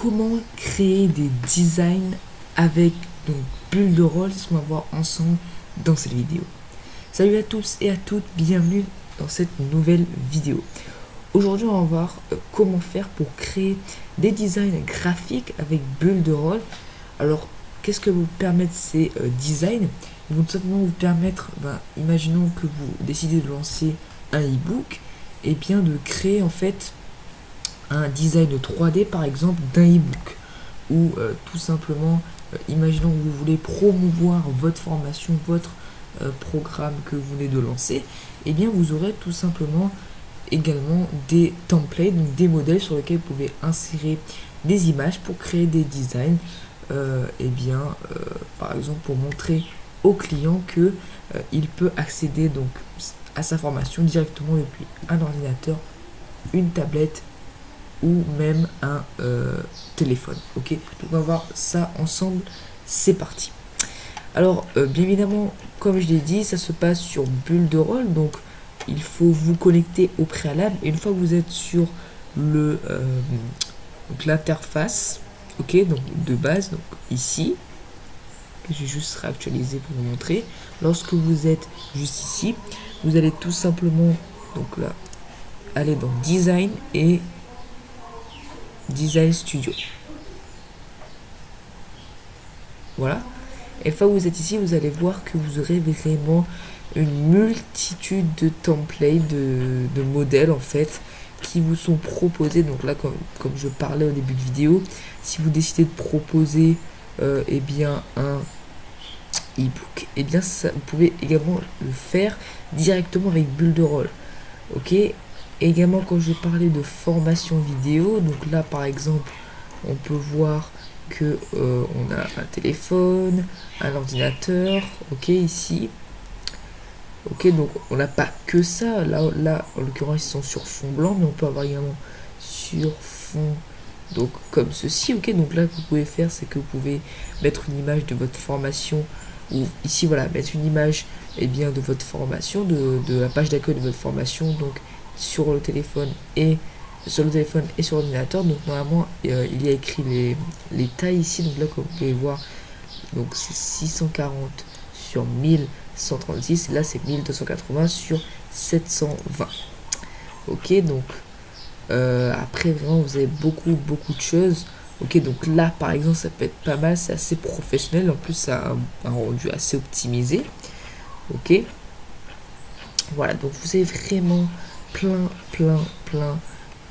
comment créer des designs avec donc Builderall, c'est ce qu'on va voir ensemble dans cette vidéo. Salut à tous et à toutes, bienvenue dans cette nouvelle vidéo. Aujourd'hui on va voir comment faire pour créer des designs graphiques avec Builderall. Alors qu'est-ce que vous permettent ces designs? Ils vont tout simplement vous permettre, imaginons que vous décidez de lancer un e-book, et bien de créer en fait un design 3D par exemple d'un e-book, ou tout simplement imaginons que vous voulez promouvoir votre formation, votre programme que vous venez de lancer, et bien vous aurez tout simplement également des templates, donc des modèles sur lesquels vous pouvez insérer des images pour créer des designs, par exemple pour montrer au client que il peut accéder donc à sa formation directement depuis un ordinateur, une tablette ou même un téléphone. Ok, donc on va voir ça ensemble, c'est parti. Alors bien évidemment, comme je l'ai dit, ça se passe sur Builderall, donc il faut vous connecter au préalable, et une fois que vous êtes sur le l'interface, ok, donc de base, donc ici, je vais juste réactualiser pour vous montrer. Lorsque vous êtes juste ici, vous allez tout simplement donc là aller dans Design et Design Studio. Voilà. Et une fois que vous êtes ici, vous allez voir que vous aurez vraiment une multitude de templates, de modèles en fait, qui vous sont proposés. Donc là, comme je parlais au début de vidéo, si vous décidez de proposer un e-book, et bien ça, vous pouvez également le faire directement avec Builderall. Ok. Et également, quand je parlais de formation vidéo, donc là par exemple, on peut voir que on a un téléphone, un ordinateur, ok, ici. Ok, donc on n'a pas que ça. Là, en l'occurrence, ils sont sur fond blanc, mais on peut avoir également sur fond, donc comme ceci. Ok, donc là, ce que vous pouvez faire, c'est que vous pouvez mettre une image de votre formation, ou ici, voilà, mettre une image de votre formation, de la page d'accueil de votre formation, donc sur le téléphone et sur l'ordinateur. Donc normalement, il y a écrit les tailles ici. Donc là, comme vous pouvez voir, donc c'est 640 sur 1136, et là c'est 1280 sur 720. Ok, donc après vraiment vous avez beaucoup de choses. Ok, donc là par exemple ça peut être pas mal, c'est assez professionnel, en plus ça a un rendu assez optimisé. Ok, voilà, donc vous avez vraiment plein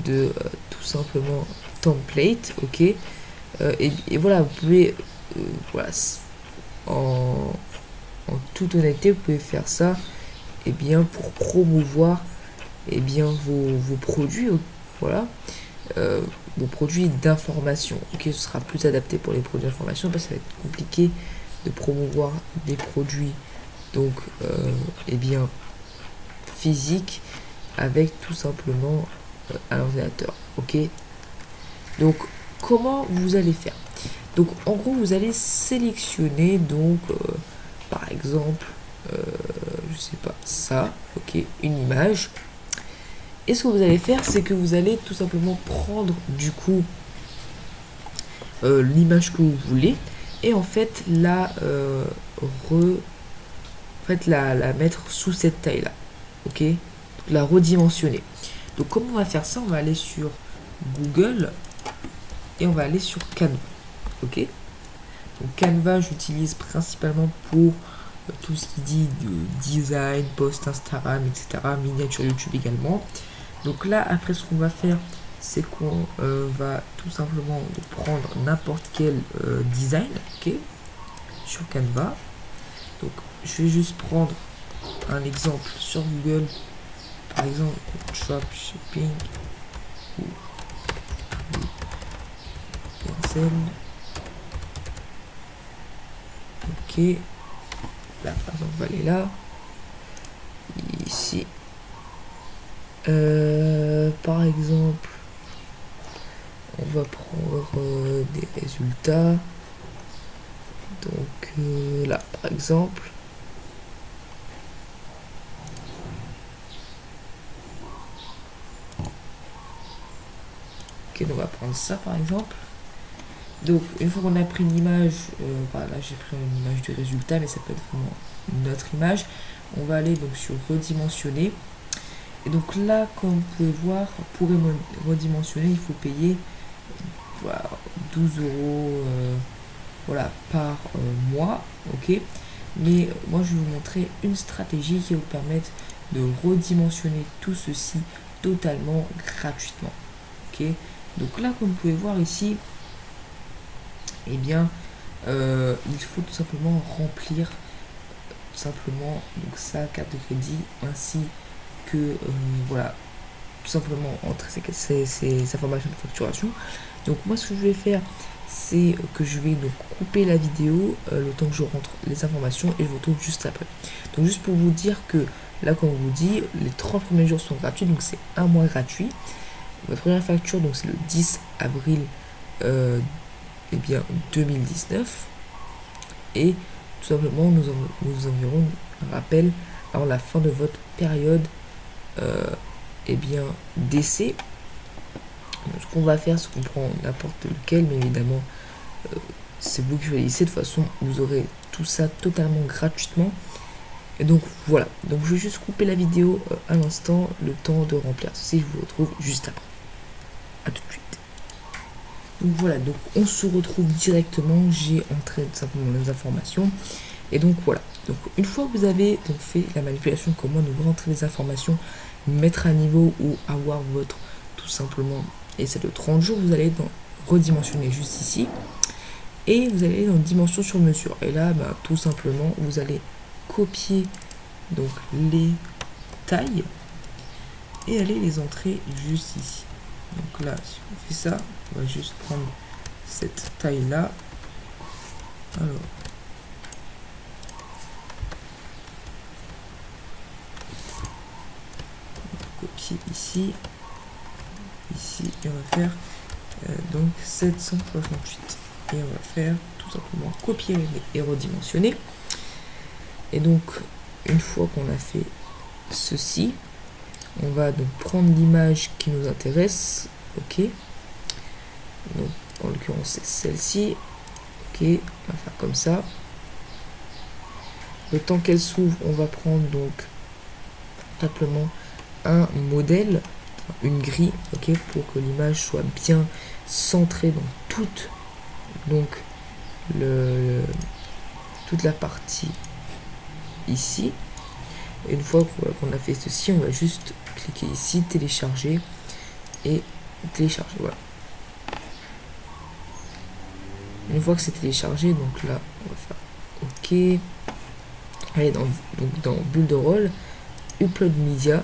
de tout simplement template. Ok, et voilà, vous pouvez voilà, en toute honnêteté, vous pouvez faire ça pour promouvoir vos produits, voilà, vos produits d'information. Ok, ce sera plus adapté pour les produits d'information parce que ça va être compliqué de promouvoir des produits donc physiques avec tout simplement un ordinateur. Ok, donc comment vous allez faire? Donc en gros vous allez sélectionner donc par exemple je sais pas, ça, ok, une image. Et ce que vous allez faire, c'est que vous allez tout simplement prendre du coup l'image que vous voulez, et en fait la mettre sous cette taille là. Ok, donc la redimensionner. Donc comment on va faire ça? On va aller sur Google et on va aller sur Canva. Ok, donc Canva j'utilise principalement pour tout ce qui dit de design, post Instagram, etc., miniature YouTube également. Donc là, après, ce qu'on va faire, c'est qu'on va tout simplement prendre n'importe quel design, ok, sur Canva. Donc, je vais juste prendre un exemple sur Google, par exemple, dropshipping ou cancel. Ok. Là, par exemple, on va aller là. Ici. Par exemple, on va prendre des résultats. Donc là, par exemple. Ok, donc on va prendre ça, par exemple. Donc une fois qu'on a pris l'image, voilà, j'ai pris une image du résultat, mais ça peut être vraiment une autre image. On va aller donc sur redimensionner. Et donc là, comme vous pouvez voir, pour redimensionner, il faut payer voilà, 12 euros voilà, par mois. Ok. Mais moi, je vais vous montrer une stratégie qui va vous permettre de redimensionner tout ceci totalement gratuitement. Ok. Donc là, comme vous pouvez voir ici, eh bien, il faut tout simplement remplir tout simplement donc sa carte de crédit ainsi que voilà, tout simplement entrer ces informations de facturation. Donc moi, ce que je vais faire, c'est que je vais donc couper la vidéo le temps que je rentre les informations et je vous retrouve juste après. Donc juste pour vous dire que là, comme on vous dit, les 30 premiers jours sont gratuits, donc c'est un mois gratuit. Votre première facture, donc c'est le 10 avril eh bien 2019, et tout simplement nous enverrons un rappel avant la fin de votre période eh bien d'essai. Ce qu'on va faire, c'est qu'on prend n'importe lequel, mais évidemment c'est vous qui choisissez. De toute façon, vous aurez tout ça totalement gratuitement. Et donc voilà, donc je vais juste couper la vidéo à l'instant, le temps de remplir ceci. Je vous retrouve juste après. A tout de suite. Donc voilà, donc on se retrouve directement. J'ai entré tout simplement les informations. Et donc voilà, donc une fois que vous avez donc fait la manipulation, comment nous rentrer les informations, mettre à niveau ou avoir votre tout simplement, et c'est de 30 jours, vous allez dans redimensionner juste ici. Et vous allez dans dimension sur mesure. Et là, bah, tout simplement, vous allez copier donc les tailles et aller les entrer juste ici. Donc là, si on fait ça, on va juste prendre cette taille là. Alors, on copier ici, ici, et on va faire donc 768. Et on va faire tout simplement copier et redimensionner. Et donc, une fois qu'on a fait ceci, on va donc prendre l'image qui nous intéresse. Ok. Donc, en l'occurrence, c'est celle-ci. Ok. On va faire comme ça. Le temps qu'elle s'ouvre, on va prendre donc simplement un modèle, une grille, ok, pour que l'image soit bien centrée dans toute donc toute la partie ici. Et une fois qu'on a fait ceci, on va juste cliquer ici, télécharger et télécharger. Voilà. Une fois que c'est téléchargé, donc là, on va faire OK. Allez dans bulle de rôle, upload media,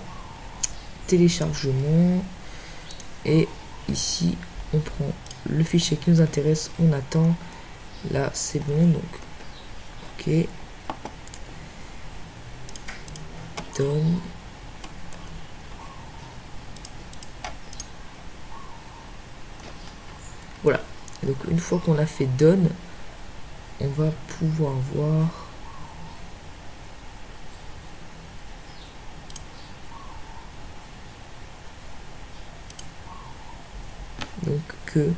téléchargement, et ici on prend le fichier qui nous intéresse, on attend. Là c'est bon, donc OK. Done. Voilà. Donc une fois qu'on a fait done, on va pouvoir voir donc que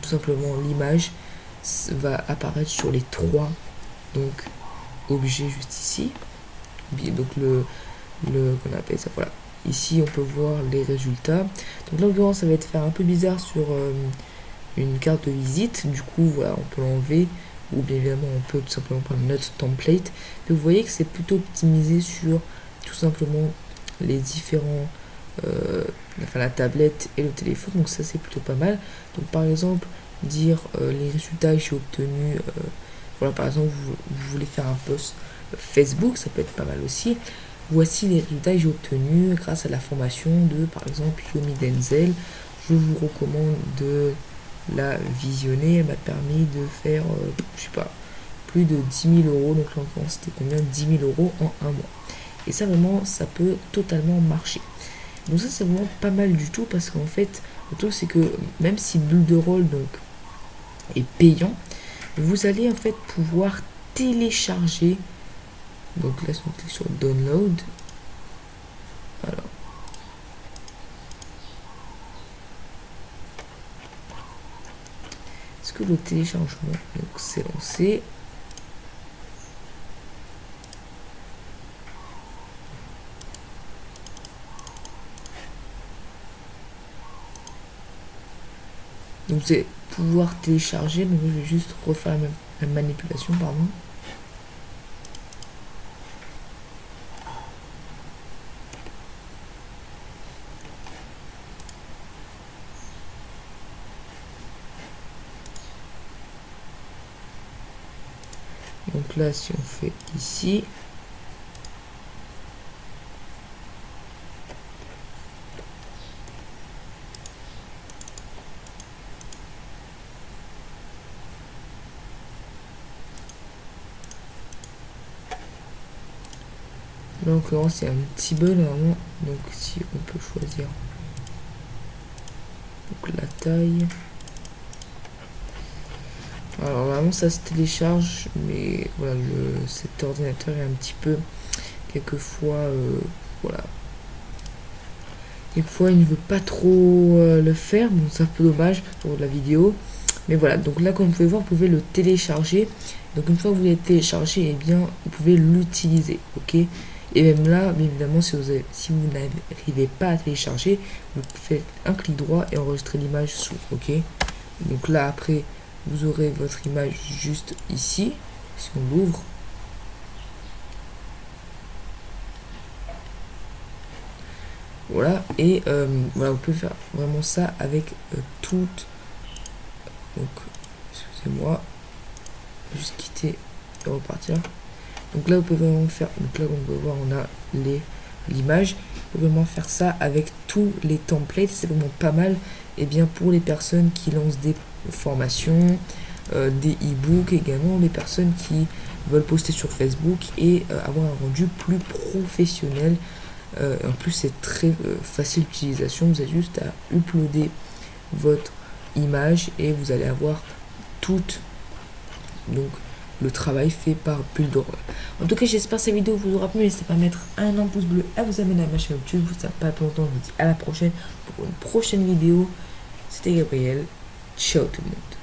tout simplement l'image va apparaître sur les trois donc objets juste ici. Donc qu'on appelle ça, voilà. Ici on peut voir les résultats. Donc là en l'occurrence ça va être faire un peu bizarre sur une carte de visite. Du coup voilà, on peut l'enlever, ou bien évidemment on peut tout simplement prendre notre template. Mais vous voyez que c'est plutôt optimisé sur tout simplement les différents la tablette et le téléphone, donc ça c'est plutôt pas mal. Donc par exemple dire les résultats que j'ai obtenus, voilà, par exemple vous voulez faire un post Facebook, ça peut être pas mal aussi. Voici les résultats que j'ai obtenus grâce à la formation de par exemple Yomi Denzel. Je vous recommande de la visionner, elle m'a permis de faire je sais pas, plus de 10 000 euros. Donc là c'était combien? 10 000 euros en un mois. Et ça vraiment ça peut totalement marcher. Donc ça c'est vraiment pas mal du tout, parce qu'en fait le truc c'est que même si bulle de rôle donc est payant, vous allez en fait pouvoir télécharger. Donc là si on clique sur download, alors que le téléchargement s'est lancé? Donc vous allez pouvoir télécharger, donc je vais juste refaire la manipulation, pardon. Donc là, si on fait ici, là en l'occurrence il y a un petit bug normalement, donc si on peut choisir donc la taille. Alors normalement ça se télécharge, mais voilà, cet ordinateur est un petit peu quelquefois voilà, quelquefois il ne veut pas trop le faire. Bon, c'est un peu dommage pour la vidéo, mais voilà. Donc là, comme vous pouvez voir, vous pouvez le télécharger. Donc une fois que vous l'avez téléchargé, et bien vous pouvez l'utiliser, ok. Et même là, bien évidemment, si vous n'arrivez pas à télécharger, vous faites un clic droit et enregistrez l'image sous, ok. Donc là, après, vous aurez votre image juste ici, si on l'ouvre. Voilà, et voilà, vous pouvez faire vraiment ça avec toutes. Donc, excusez-moi, juste quitter et repartir. Donc là, vous pouvez vraiment faire. Donc là, comme vous pouvez voir, on a l'image. Vous pouvez vraiment faire ça avec tous les templates. C'est vraiment pas mal. Et bien pour les personnes qui lancent des formations, des e-books également, les personnes qui veulent poster sur Facebook et avoir un rendu plus professionnel. En plus, c'est très facile d'utilisation. Vous avez juste à uploader votre image et vous allez avoir toute donc le travail fait par Builderall. En tout cas, j'espère que cette vidéo vous aura plu. N'hésitez pas à mettre un pouce bleu, à vous abonner à ma chaîne YouTube. Ça pas plus longtemps. Je vous dis à la prochaine pour une prochaine vidéo. C'était Gabriel. Ciao tout le monde.